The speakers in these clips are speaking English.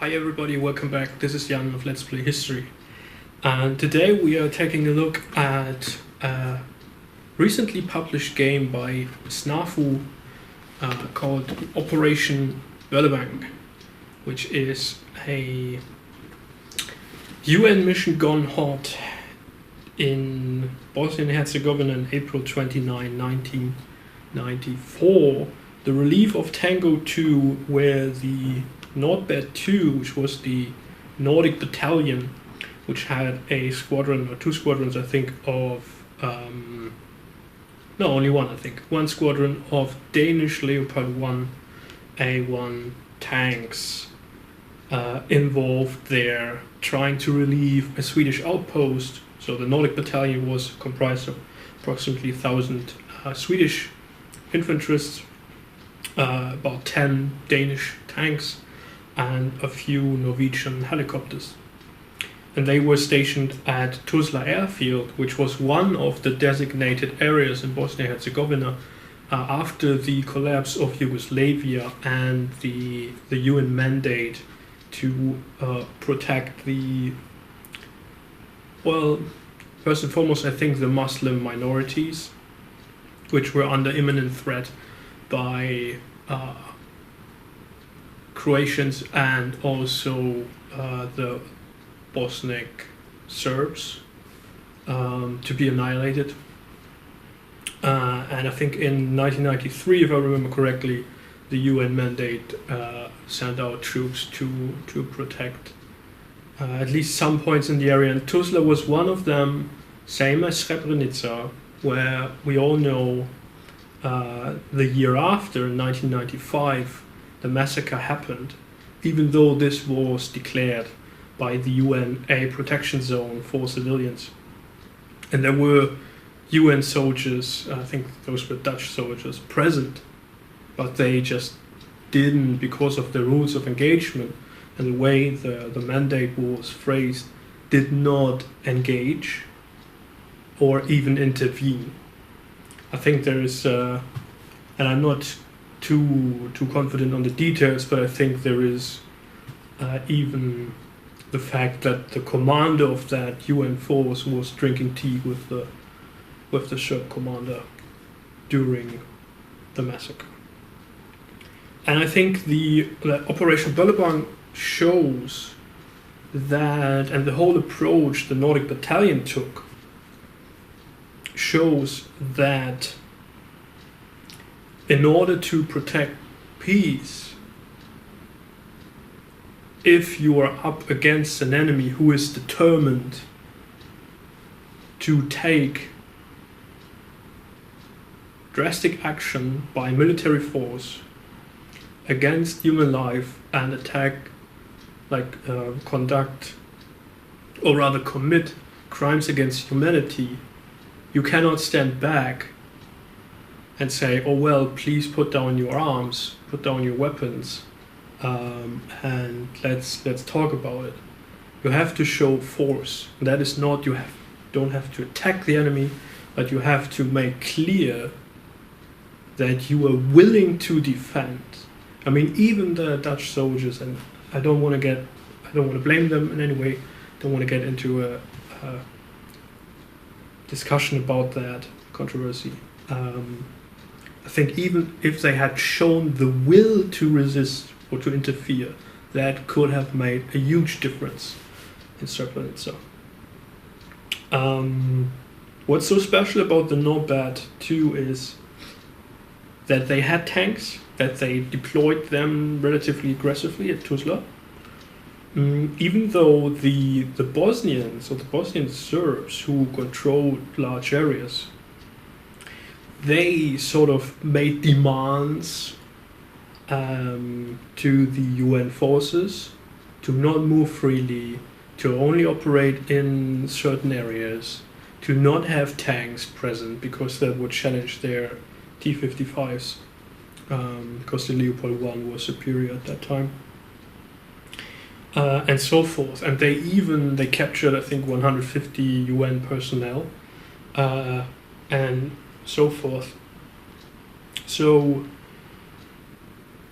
Hi everybody, welcome back. This is Jan of Let's Play History. And today we are taking a look at a recently published game by Snafu called Operation Bøllebank, which is a UN mission gone hot in Bosnia-Herzegovina in April 29, 1994. The relief of Tango 2, where the NORBAT 2, which was the Nordic battalion, which had a squadron or two squadrons, I think, of no, only one, I think, one squadron of Danish Leopard 1A1 tanks involved there, trying to relieve a Swedish outpost. So the Nordic battalion was comprised of approximately 1,000 Swedish infantrymen, about 10 Danish tanks, and a few Norwegian helicopters. And they were stationed at Tuzla airfield, which was one of the designated areas in Bosnia-Herzegovina after the collapse of Yugoslavia and the UN mandate to protect the, well, first and foremost, I think the Muslim minorities, which were under imminent threat by Croatians and also the Bosnian Serbs to be annihilated. And I think in 1993, if I remember correctly, the UN mandate sent out troops to protect at least some points in the area. And Tuzla was one of them, same as Srebrenica, where we all know the year after, in 1995, the massacre happened, even though this was declared by the UN a protection zone for civilians. And there were UN soldiers, I think those were Dutch soldiers, present, but they just didn't, because of the rules of engagement and the way the mandate was phrased, did not engage or even intervene. I think there is, and I'm not too confident on the details, but I think there is even the fact that the commander of that UN force was drinking tea with the Serb commander during the massacre. And I think the Operation Bøllebank shows that, and the whole approach the Nordic battalion took shows that in order to protect peace, if you are up against an enemy who is determined to take drastic action by military force against human life and attack, conduct, or rather commit crimes against humanity, you cannot stand back and say, oh well, please put down your arms, put down your weapons, and let's talk about it. You have to show force. That is not, don't have to attack the enemy, but you have to make clear that you are willing to defend. I mean, even the Dutch soldiers, and I don't want to blame them in any way, don't want to get into a discussion about that controversy. I think even if they had shown the will to resist or to interfere, that could have made a huge difference in Srebrenica. What's so special about the NORBAT 2 is that they had tanks, that they deployed them relatively aggressively at Tuzla. Even though the Bosnians, or the Bosnian Serbs, who controlled large areas, they sort of made demands to the UN forces to not move freely, to only operate in certain areas, to not have tanks present because that would challenge their T-55s, because the Leopard 1 was superior at that time, and so forth. And they captured, I think, 150 UN personnel, and so forth. So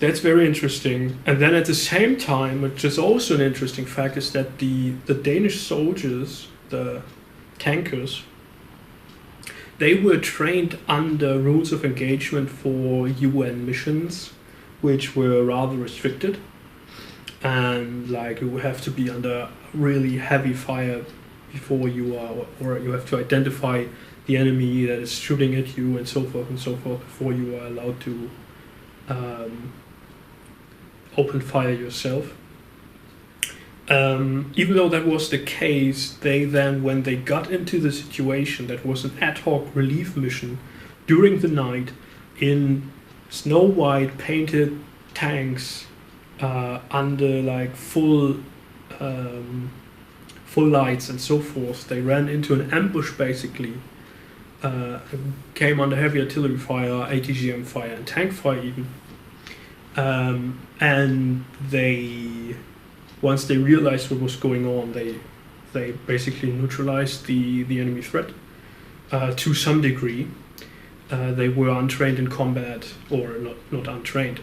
That's very interesting. And then at the same time, which is also an interesting fact, is that the Danish soldiers, the tankers, they were trained under rules of engagement for UN missions, which were rather restricted. And like you have to be under really heavy fire before you are, or you have to identify the enemy that is shooting at you and so forth before you are allowed to open fire yourself. Even though that was the case, they then, when they got into the situation that was an ad hoc relief mission during the night in snow white painted tanks under like full lights and so forth, they ran into an ambush basically, came under heavy artillery fire, ATGM fire and tank fire even. And they, once they realized what was going on, they basically neutralized the enemy threat to some degree. They were untrained in combat, or not untrained,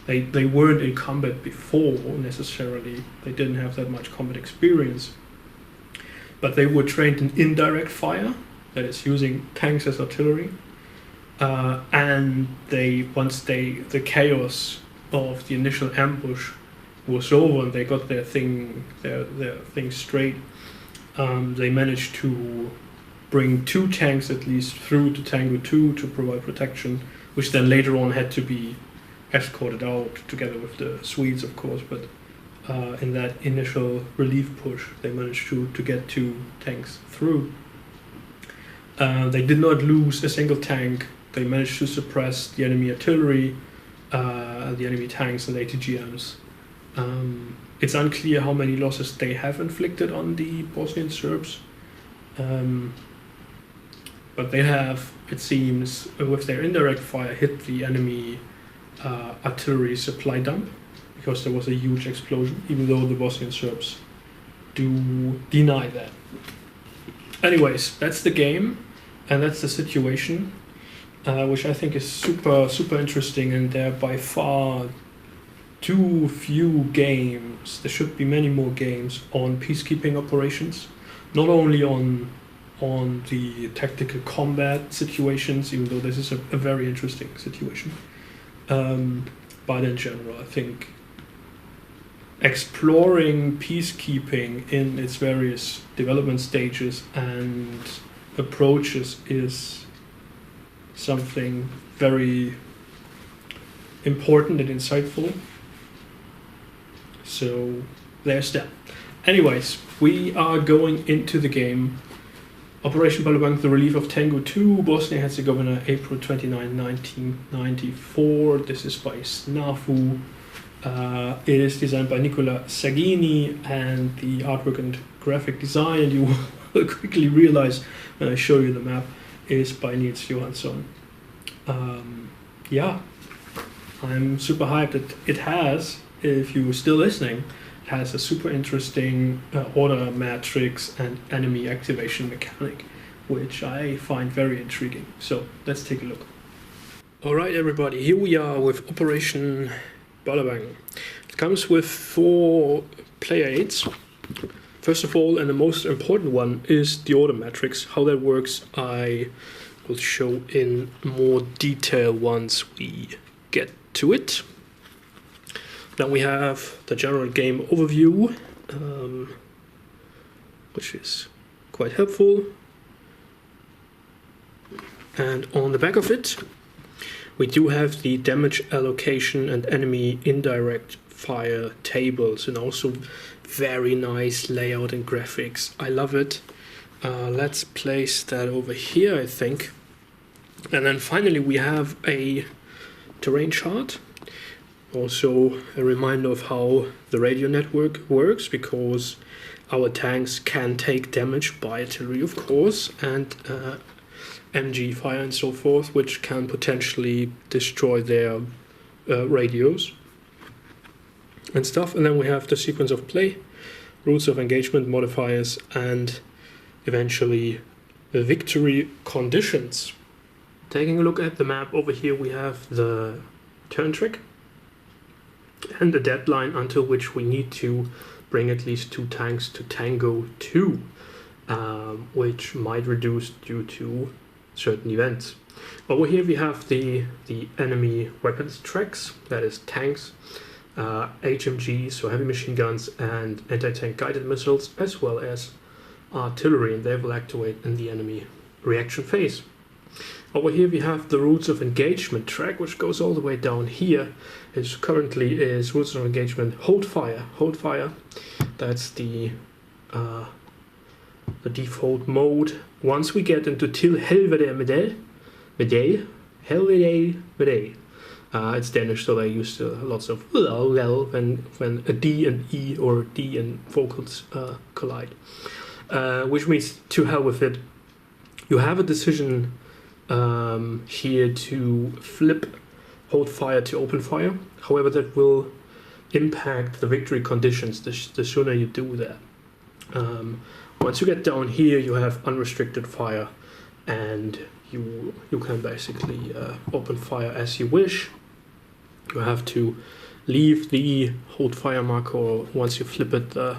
they weren't in combat before necessarily. They didn't have that much combat experience, but they were trained in indirect fire, that is using tanks as artillery. And once the chaos of the initial ambush was over and they got their thing straight, they managed to bring 2 tanks at least through to Tango 2 to provide protection, which then later on had to be escorted out together with the Swedes, of course. But in that initial relief push, they managed to get 2 tanks through. They did not lose a single tank. They managed to suppress the enemy artillery, the enemy tanks and ATGMs. It's unclear how many losses they have inflicted on the Bosnian Serbs. But they have, it seems, with their indirect fire, hit the enemy artillery supply dump, because there was a huge explosion, even though the Bosnian Serbs do deny that. Anyways, that's the game, and that's the situation, which I think is super interesting, and there are by far too few games. There should be many more games on peacekeeping operations, not only on the tactical combat situations, even though this is a very interesting situation, but in general, I think exploring peacekeeping in its various development stages and approaches is something very important and insightful. So there's that. Anyways, we are going into the game. Operation Bøllebank, the relief of Tango 2, Bosnia-Herzegovina, April 29, 1994. This is by Snafu. It is designed by Nicola Sagini, and the artwork and graphic design, and you will quickly realize when I show you the map, is by Nils Johansson. Yeah, I'm super hyped. It has, if you're still listening, has a super interesting order matrix and enemy activation mechanic, which I find very intriguing. So let's take a look. Alright everybody, here we are with Operation Bøllebank. It comes with 4 player aids. First of all, and the most important one, is the order matrix. How that works I will show in more detail once we get to it. Then we have the general game overview, which is quite helpful. And on the back of it, we do have the damage allocation and enemy indirect fire tables, and also very nice layout and graphics. I love it. Let's place that over here, I think. And then finally we have a terrain chart. Also a reminder of how the radio network works, because our tanks can take damage by artillery, of course, and MG fire and so forth, which can potentially destroy their radios and stuff. And then we have the sequence of play, rules of engagement, modifiers, and eventually the victory conditions. Taking a look at the map over here, we have the turn trick, and a deadline until which we need to bring at least 2 tanks to Tango 2, which might reduce due to certain events. Over here we have the enemy weapons tracks, that is tanks, HMGs, so heavy machine guns, and anti-tank guided missiles, as well as artillery, and they will activate in the enemy reaction phase. Over here we have the rules of engagement track, which goes all the way down here. It currently is rules of engagement hold fire. Hold fire, that's the default mode. Once we get into till helvete med day, it's Danish, so they use lots of when a D and E or D and vocals collide, which means to hell with it. You have a decision here to flip hold fire to open fire. However, that will impact the victory conditions the sooner you do that. Once you get down here, you have unrestricted fire, and you can basically open fire as you wish. You have to leave the hold fire marker, or once you flip it, the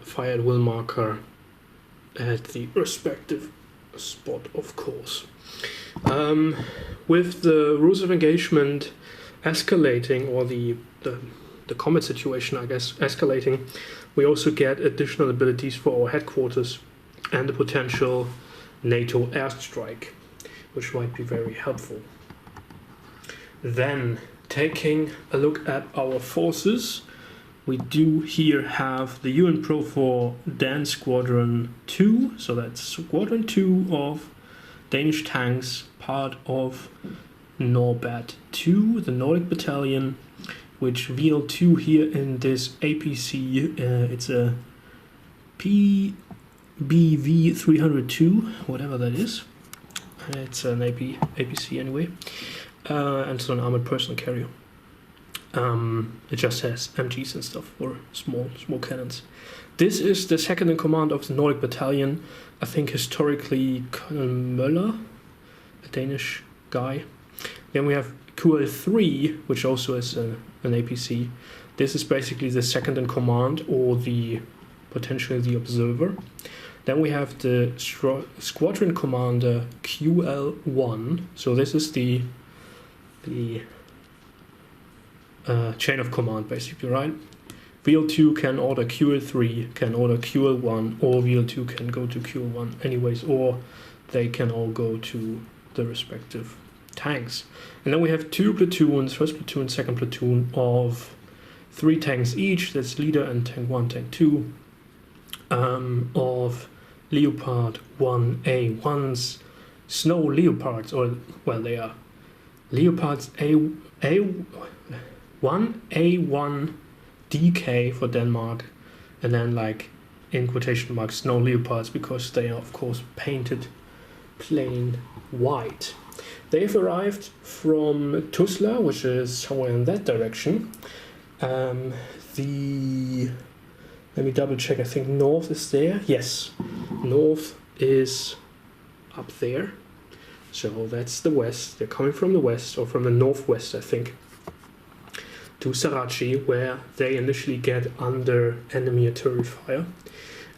fire at will marker at the respective spot, of course. With the rules of engagement escalating, or the combat situation, I guess, escalating, we also get additional abilities for our headquarters and the potential NATO airstrike, which might be very helpful. Then, taking a look at our forces, we do here have the UNPROFOR Dan Squadron 2, so that's Squadron 2 of Danish tanks, part of NORBAT 2, the Nordic Battalion, which VL2 here in this APC, it's a PBV 302, whatever that is. It's an APC anyway, and it's an armored personnel carrier. It just has MGs and stuff, or small cannons. This is the second in command of the Nordic Battalion. I think historically Colonel Møller, a Danish guy. Then we have QL3, which also is an APC. This is basically the second in command, or potentially the observer. Then we have the squadron commander QL1. So this is the chain of command, basically, right? VL2 can order QL3, can order QL1, or VL2 can go to QL1 anyways, or they can all go to the respective tanks. And then we have 2 platoons, first platoon, second platoon, of 3 tanks each. That's leader and tank 1, tank 2, of Leopard 1A1's Snow Leopards, or, well, they are Leopards A1 DK for Denmark, and then, like, in quotation marks, Snow Leopards, because they are of course painted plain white. They've arrived from Tuzla, which is somewhere in that direction. Let me double check, I think north is there. Yes, north is up there. So that's the west. They're coming from the west, or from the northwest, I think, to Sarachi, where they initially get under enemy artillery fire.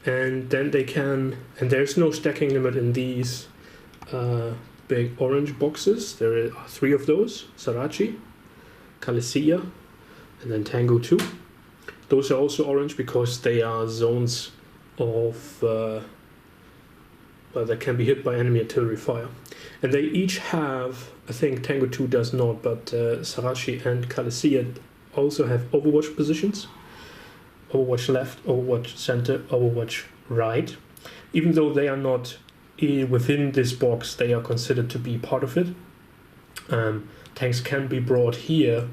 And then they can, and there's no stacking limit in these big orange boxes. There are 3 of those: Sarachi, Kalesia, and then Tango 2. Those are also orange because they are zones of that can be hit by enemy artillery fire. And they each have, I think Tango 2 does not, but Sarachi and Kalesia also have overwatch positions. Overwatch left, overwatch center, overwatch right. Even though they are not within this box, they are considered to be part of it. Tanks can be brought here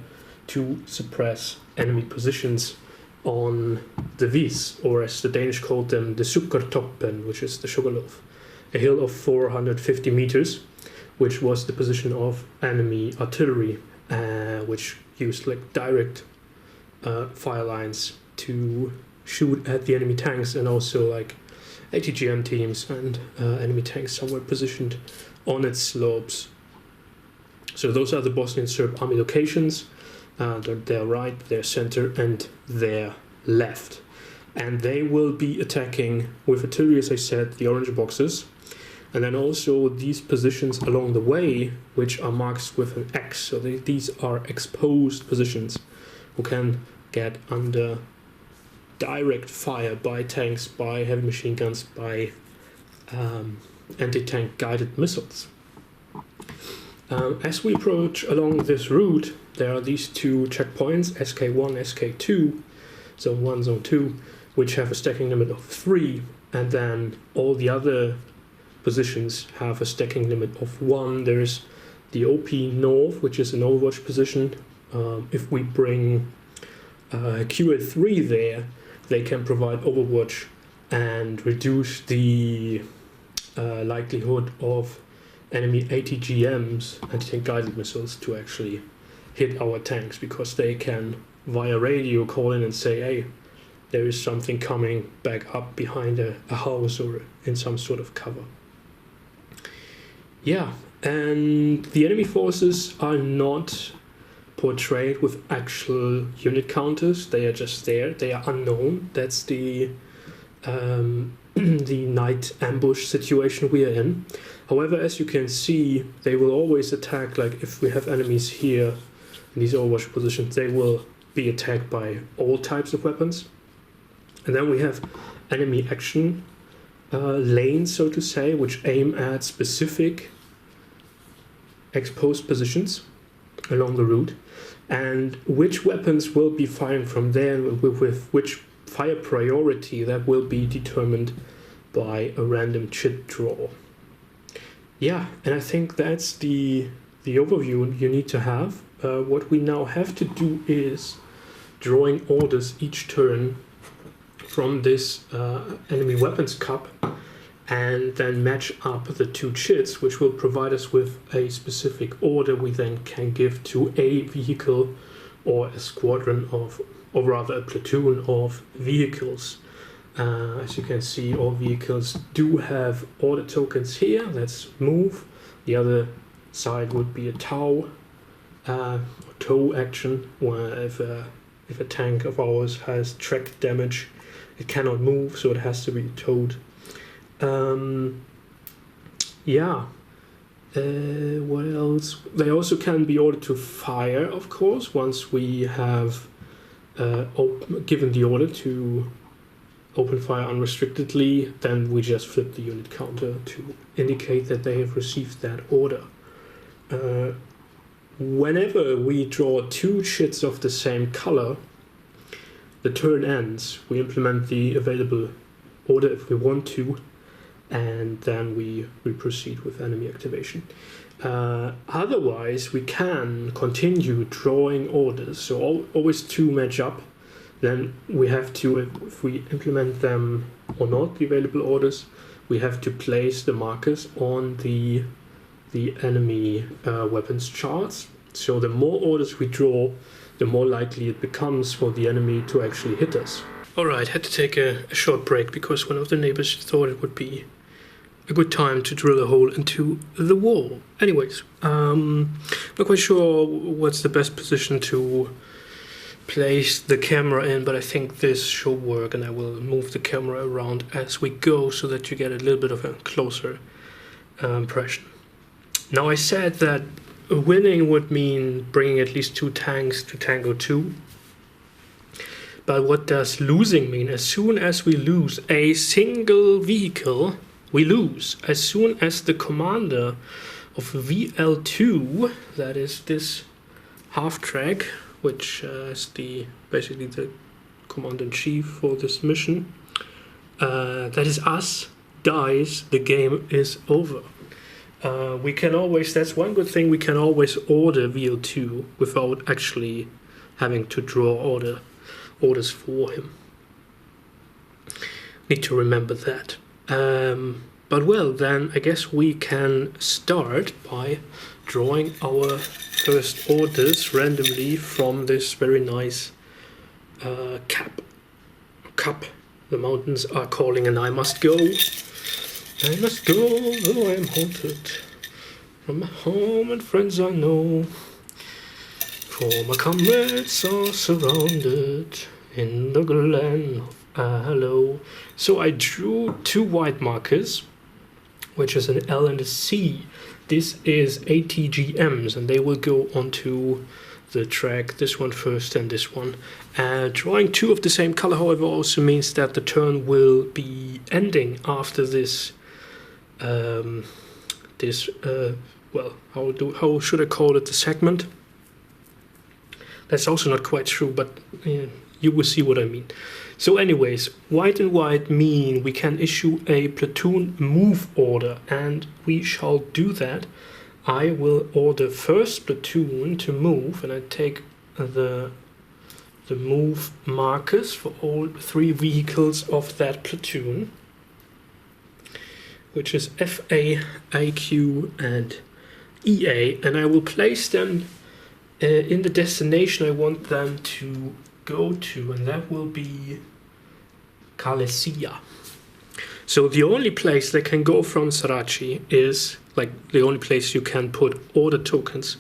to suppress enemy positions on the Vis, or as the Danish called them, the Sukkertoppen, which is the Sugarloaf, a hill of 450 meters, which was the position of enemy artillery, which used like direct fire lines to shoot at the enemy tanks, and also like ATGM teams and enemy tanks somewhere positioned on its slopes. So those are the Bosnian Serb army locations. Their right, their center, and their left. And they will be attacking with artillery, as I said, the orange boxes. And then also these positions along the way, which are marked with an X. So these are exposed positions who can get under direct fire by tanks, by heavy machine guns, by anti-tank guided missiles. As we approach along this route, there are these two checkpoints, SK1, SK2, Zone 1, Zone 2, which have a stacking limit of 3, and then all the other positions have a stacking limit of 1. There's the OP North, which is an overwatch position. If we bring QA3 there, they can provide overwatch and reduce the likelihood of enemy ATGMs, anti-tank guided missiles, to actually hit our tanks, because they can via radio call in and say, hey, there is something coming back up behind a house or in some sort of cover. Yeah, and the enemy forces are not portrayed with actual unit counters. They are just there. They are unknown. That's the the night ambush situation we are in. However, as you can see, they will always attack. Like if we have enemies here in these overwatch positions, they will be attacked by all types of weapons. And then we have enemy action lanes, so to say, which aim at specific exposed positions along the route, and which weapons will be firing from there with which fire priority, that will be determined by a random chit draw. Yeah, and I think that's the overview you need to have. What we now have to do is drawing orders each turn from this enemy weapons cup, and then match up the two chits, which will provide us with a specific order we then can give to a vehicle or a squadron of, or rather a platoon of vehicles. As you can see, all vehicles do have order tokens here. Let's move. The other side would be a tow action, where if a tank of ours has track damage, it cannot move, so it has to be towed. What else? They also can be ordered to fire, of course, once we have given the order to open fire unrestrictedly. Then we just flip the unit counter to indicate that they have received that order. Whenever we draw two chits of the same color, the turn ends. We implement the available order if we want to, and then we proceed with enemy activation. Otherwise, we can continue drawing orders. So always two match up. Then we have to, if we implement them or not, the available orders, we have to place the markers on the enemy weapons charts. So the more orders we draw, the more likely it becomes for the enemy to actually hit us. Alright, had to take a short break because one of the neighbors thought it would be a good time to drill a hole into the wall. Anyways, not quite sure what's the best position to place the camera in, but I think this should work, and I will move the camera around as we go so that you get a little bit of a closer impression. Now, I said that winning would mean bringing at least 2 tanks to Tango 2. But what does losing mean? As soon as we lose a single vehicle, we lose. As soon as the commander of VL2, that is this half-track, which is basically the commander-in-chief for this mission, that is us, dies, the game is over. We can always, that's one good thing, we can always order VL2 without actually having to draw orders for him. Need to remember that. But well, then I guess we can start by drawing our first orders randomly from this very nice cup. The mountains are calling and I must go. I must go, though I am haunted From my home and friends I know, for my comrades are surrounded in the glen of Hello. So I drew 2 white markers, which is an L and a C. This is ATGMs, and they will go onto the track, this one first and this one. Drawing 2 of the same color, however, also means that the turn will be ending after this. Well, how should I call it? The segment. That's also not quite true, but you will see what I mean. So anyways, white and white mean we can issue a platoon move order, and we shall do that. I will order first platoon to move, and I take the move markers for all 3 vehicles of that platoon, which is FA, IQ, and EA, and I will place them in the destination I want them to go to, and that will be Kalesia. So the only place they can go from Sarachi is, like, the only place you can put order tokens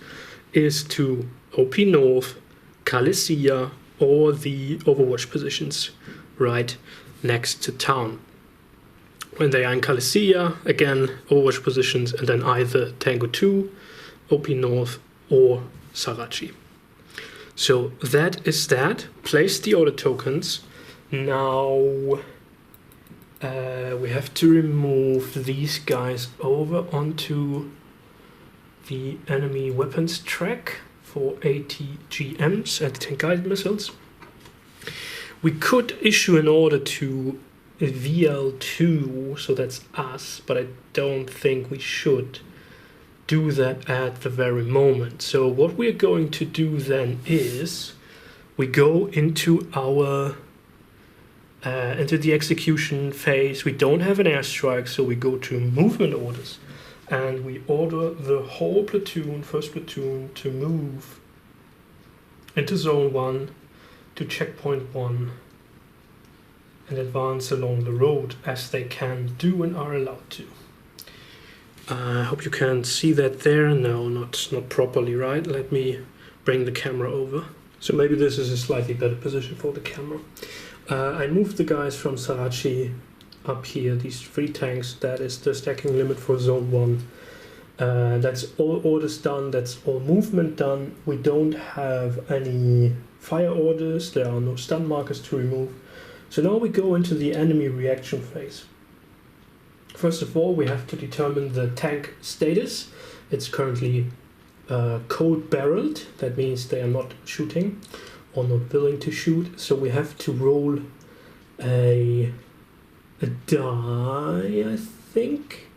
is to OP North, Kalesia, or the Overwatch positions right next to town. When they are in Kalesia, again, Overwatch positions, and then either Tango 2, OP North, or Sarachi. So that is that. Place the order tokens. Now we have to remove these guys over onto the enemy weapons track for ATGMs, anti-tank guided missiles. We could issue an order to VL2, so that's us, but I don't think we should do that at the very moment. So what we're going to do then is we go into our into the execution phase. We don't have an airstrike, so we go to movement orders, and we order the whole platoon, first platoon, to move into zone 1 to checkpoint 1 and advance along the road as they can do and are allowed to. I hope you can see that there. No, not properly, right? Let me bring the camera over. So maybe this is a slightly better position for the camera. I moved the guys from Sarachi up here, these 3 tanks. That is the stacking limit for zone 1. That's all orders done, that's all movement done. We don't have any fire orders, there are no stun markers to remove. So now we go into the enemy reaction phase. First of all, we have to determine the tank status. It's currently cold barreled, that means they are not shooting or not willing to shoot. So we have to roll a die, I think.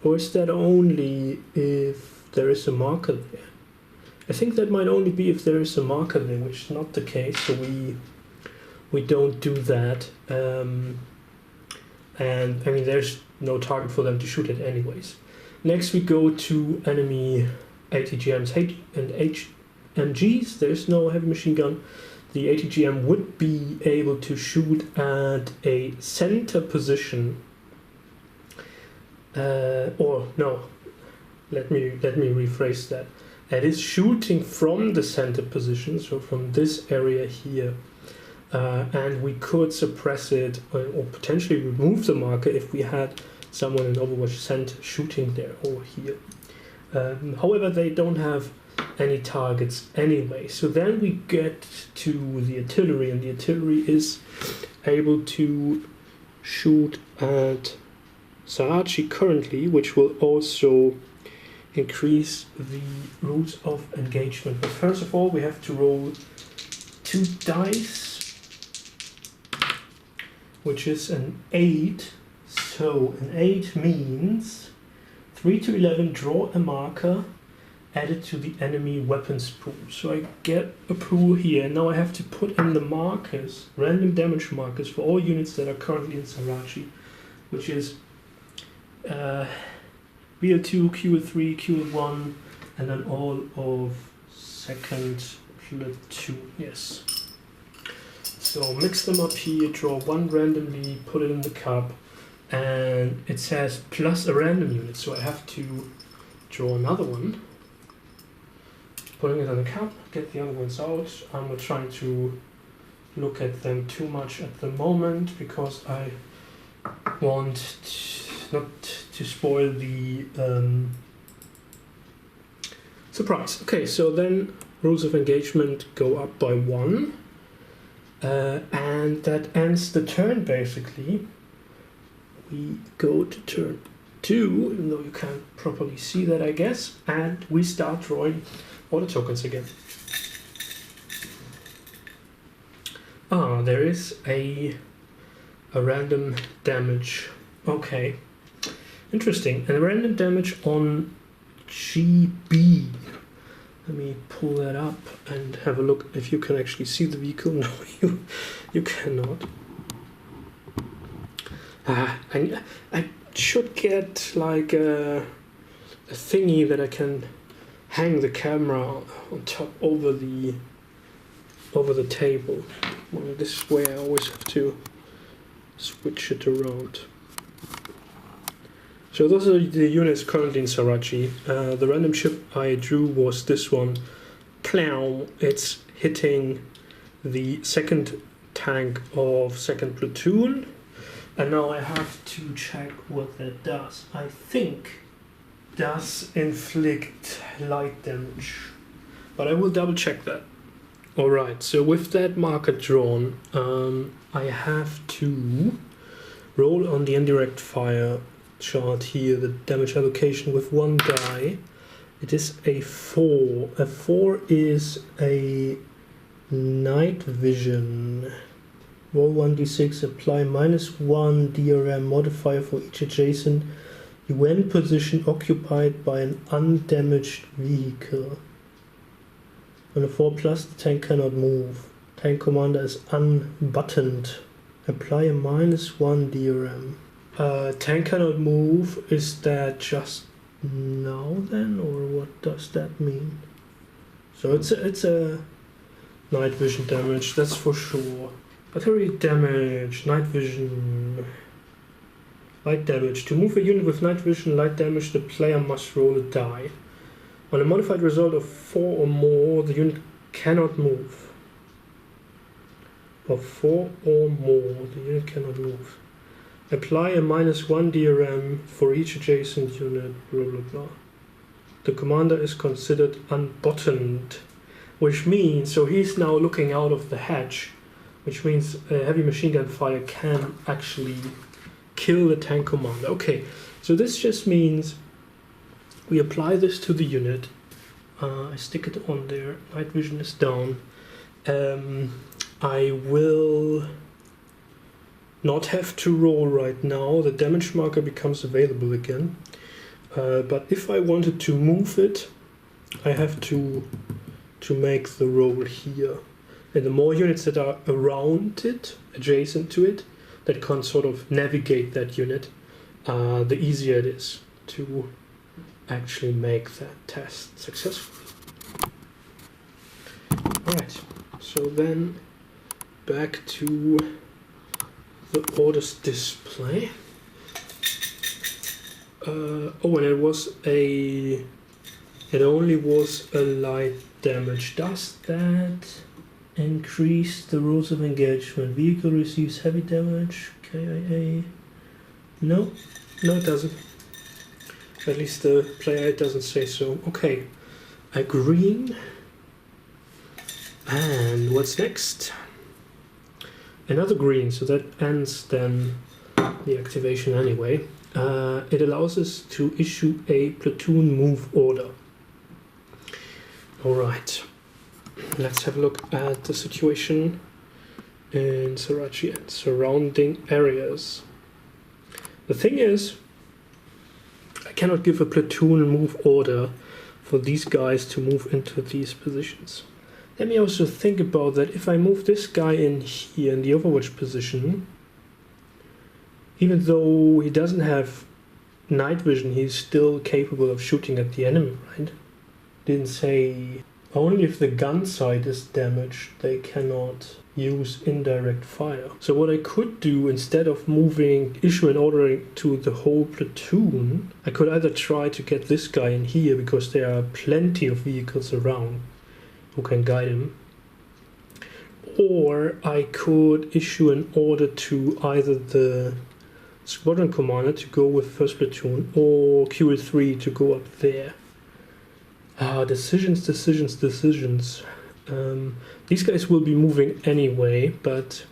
Or is that only if there is a marker there? I think that might only be if there is a marker there, which is not the case, so we don't do that. And I mean, there's no target for them to shoot at anyways. Next we go to enemy ATGMs and HMGs. There's no heavy machine gun. The ATGM would be able to shoot at a center position. Or no, let me rephrase that. It is shooting from the center position, so from this area here. And we could suppress it or potentially remove the marker if we had someone in Overwatch center shooting there or here. However, they don't have any targets anyway. So then we get to the artillery, and the artillery is able to shoot at Sarachi currently, which will also increase the routes of engagement. But first of all, we have to roll 2 dice, which is an 8. So an 8 means 3 to 11, draw a marker, add it to the enemy weapons pool. So I get a pool here. Now I have to put in the markers, random damage markers for all units that are currently in Sarachi, which is VL2, QL3, QL1, and then all of second platoon. Yes. So mix them up here, draw 1 randomly, put it in the cup, and it says plus a random unit, so I have to draw another one. Putting it on the cup, get the other ones out. I'm not trying to look at them too much at the moment because I want not to spoil the surprise. Okay, so then rules of engagement go up by 1, and that ends the turn basically. We go to turn 2, even though you can't properly see that, I guess, and we start drawing order tokens again. There is a random damage. Okay, interesting. And a random damage on GB. Let me pull that up and have a look if you can actually see the vehicle. No, you cannot. I should get like a thingy that I can hang the camera on top over the table. Well, this way I always have to switch it around. So those are the units currently in Sarachi. The random ship I drew was this one. Plow. It's hitting the second tank of 2nd platoon. And now I have to check what that does. I think does inflict light damage, but I will double check that. Alright, so with that marker drawn, I have to roll on the indirect fire chart here the damage allocation with 1 die. It is a 4. A 4 is a night vision. Roll 1d6, apply -1 DRM modifier for each adjacent UN position occupied by an undamaged vehicle. On a 4+, the tank cannot move. Tank commander is unbuttoned. Apply a -1 DRM. Tank cannot move. Is that just now then, or what does that mean? So it's a night vision damage, that's for sure. Battery damage, night vision, light damage. To move a unit with night vision, light damage, the player must roll a die. On a modified result of 4 or more, the unit cannot move. Of 4 or more, the unit cannot move. Apply a -1 DRM for each adjacent unit, blah blah blah. The commander is considered unbuttoned, which means, so he's now looking out of the hatch, which means heavy machine gun fire can actually kill the tank commander. Okay, so this just means we apply this to the unit. I stick it on there, night vision is down. I will not have to roll right now, the damage marker becomes available again. But if I wanted to move it, I have to make the roll here. And the more units that are around it, adjacent to it, that can sort of navigate that unit, the easier it is to actually make that test successfully. Alright, so then back to the orders display. Oh, and it only was a light damage. Does that increase the rules of engagement? Vehicle receives heavy damage. KIA. No, it doesn't. At least the player doesn't say so. Okay, agreeing. And what's next? Another green, so that ends then the activation anyway. It allows us to issue a platoon move order. Alright, let's have a look at the situation in Sarachi and surrounding areas. The thing is, I cannot give a platoon move order for these guys to move into these positions. Let me also think about that. If I move this guy in here in the overwatch position, even though he doesn't have night vision, he's still capable of shooting at the enemy, right? Didn't say only if the gun sight is damaged they cannot use indirect fire. So what I could do, instead of issue an order to the whole platoon, I could either try to get this guy in here, because there are plenty of vehicles around who can guide him, or I could issue an order to either the squadron commander to go with first platoon, or QL3 to go up there. Decisions. These guys will be moving anyway, but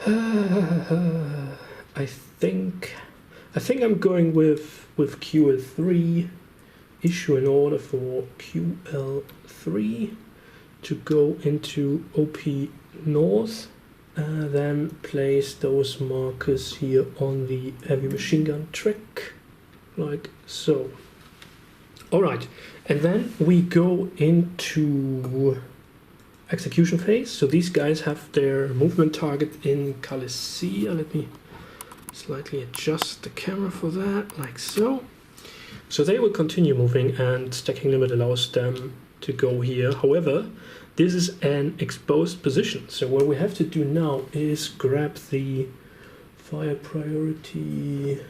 I think I'm going with QL3. Issue an order for QL3 to go into OP North, then place those markers here on the heavy machine gun track, like so. Alright, and then we go into execution phase. So these guys have their movement target in Kalesia. Let me slightly adjust the camera for that, like so. So they will continue moving, and stacking limit allows them to go here. However, this is an exposed position. So what we have to do now is grab the fire priority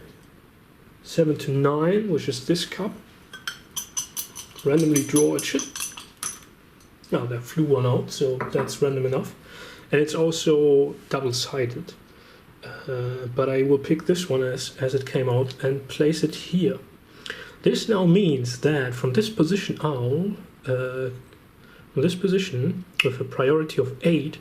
7 to 9, which is this cup. Randomly draw a chip. Now there flew one out, so that's random enough. And it's also double-sided. But I will pick this one as it came out and place it here. This now means that from this position with a priority of 8,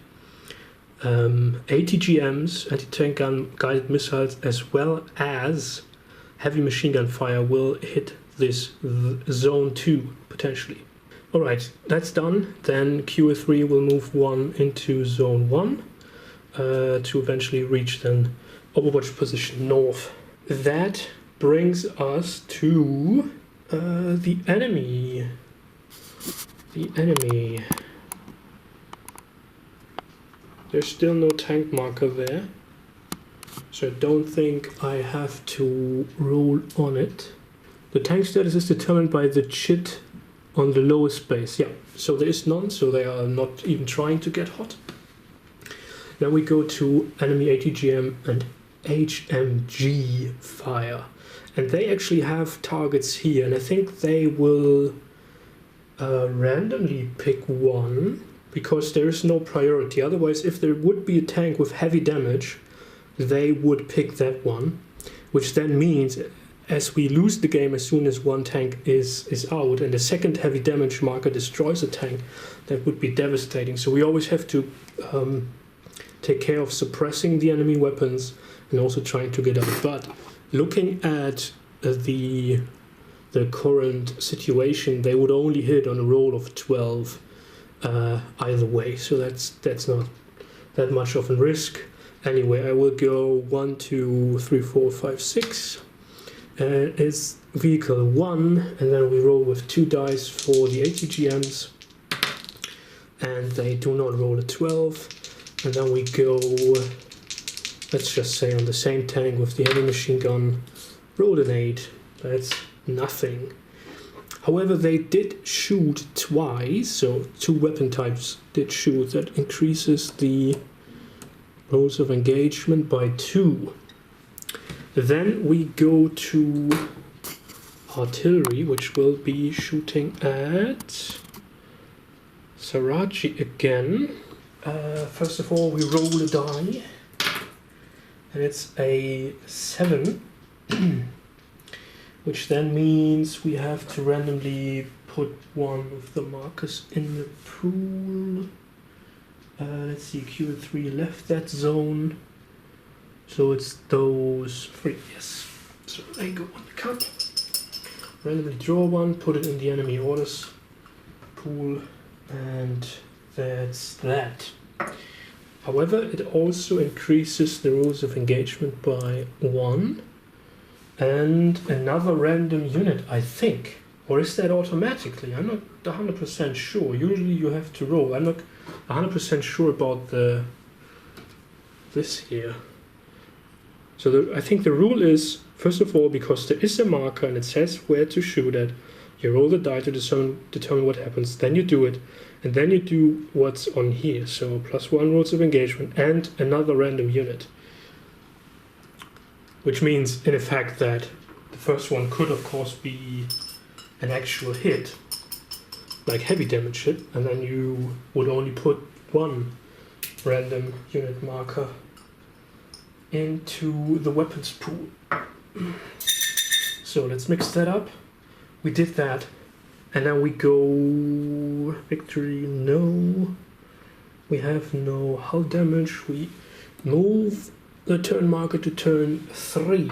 ATGMs, anti-tank gun guided missiles, as well as heavy machine gun fire will hit this zone 2 potentially. Alright, that's done. Then QA3 will move 1 into zone 1 to eventually reach then Overwatch position north. That brings us to the enemy. There's still no tank marker there, so I don't think I have to roll on it. The tank status is determined by the chit on the lowest base. Yeah, so there is none, so they are not even trying to get hot. Then we go to enemy ATGM and HMG fire. And they actually have targets here, and I think they will randomly pick one, because there is no priority. Otherwise, if there would be a tank with heavy damage, they would pick that one, which then means as we lose the game as soon as one tank is out and the second heavy damage marker destroys a tank, that would be devastating. So we always have to take care of suppressing the enemy weapons and also trying to get out. But looking at the current situation, they would only hit on a roll of 12 either way, so that's not that much of a risk. Anyway, I will go 1, 2, 3, 4, 5, 6. It's vehicle 1, and then we roll with 2 dice for the ATGMs, and they do not roll a 12. And then we go, let's just say on the same tank with the heavy machine gun, roll an 8. That's nothing. However, they did shoot twice, so 2 weapon types did shoot. That increases the rolls of engagement by 2. Then we go to artillery, which will be shooting at Sarachi again. First of all, we roll a die, and it's a 7, which then means we have to randomly put one of the markers in the pool. Let's see, Q3 left that zone, so it's those 3, yes. So they go on the cup, randomly draw one, put it in the enemy orders pool, and that's that. However, it also increases the rules of engagement by 1, and another random unit, I think. Or is that automatically? I'm not 100% sure. Usually you have to roll. I'm not 100% sure about this here. So I think the rule is, first of all, because there is a marker and it says where to shoot at, You roll the die to determine what happens, then you do it, and then you do what's on here. So +1 rules of engagement and another random unit. Which means, in effect, that the first one could, of course, be an actual hit, like heavy damage hit, and then you would only put one random unit marker into the weapons pool. So let's mix that up. We did that, and now we go victory. No, we have no hull damage. We move the turn marker to turn 3.